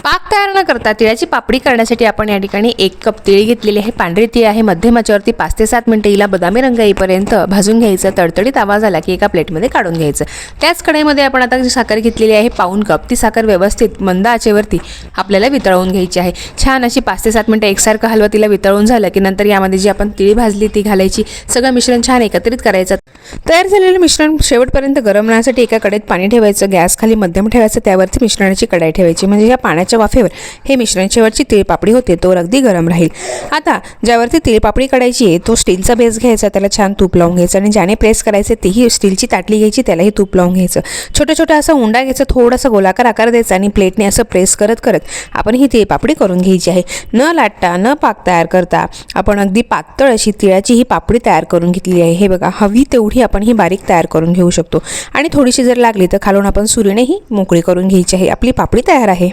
पाक तयार न करता तिळाची पापडी करण्यासाठी आपण या ठिकाणी 1 कप तीळ घेतलेली आहे। पांढरी तीळ आहे। मध्यम आचेवरती 5 ते 7 मिनिटे हिला बदामी रंग येईपर्यंत भाजून घ्यायचं। तडतडीत आवाज आला की एका प्लेटमध्ये काढून घ्यायचं। त्याच कढईमध्ये आपण आता जी साखर घेतलेली आहे पाऊण कप, ती साखर व्यवस्थित मंद आचेवरती आपल्याला वितळवून घ्यायची आहे। छान अशी 5 ते 7 मिनिटे एकसारखं हलवत तिला वितळून झालं की नंतर यामध्ये जी आपण तीळ भाजली ती घालायची। सगळं मिश्रण छान एकत्रित करायचं। तयार झालेलं मिश्रण शेवटपर्यंत गरम राहण्यासाठी एका कढईत पाणी ठेवायचं। गॅस खाली मध्यम ठेवायचं। त्यावरती मिश्रणाची कढई ठेवायची म्हणजे या पाण्याच्या वाफेवर हे मिश्रण शेवटची तीळ पापडी होते तो अगदी गरम राहील। आता ज्यावरती तीळ पापडी काढायची आहे तो स्टीलचा बेस घ्यायचा, त्याला छान तूप लावून घ्यायचं आणि ज्याने प्रेस करायचे तीही स्टीलची ताटली घ्यायची, त्यालाही तूप लावून घ्यायचं। छोटा छोटा असा उंडा घ्यायचा, थोडासा गोलाकार आकार द्यायचा आणि प्लेटने असं प्रेस करत करत आपण ही तीळ पापडी करून घ्यायची आहे। न लाटता न पाक तयार करता आपण अगदी पातळ अशी तिळाची ही पापडी तयार करून घेतली आहे। हे बघा, हवी तेवढी आपण ही बारीक तयार करून घेऊ शकतो आणि थोडीशी जर लागली तर खालून आपण सुरीने ही मोकळी करून घ्यायची आहे। आपली पापडी तयार आहे।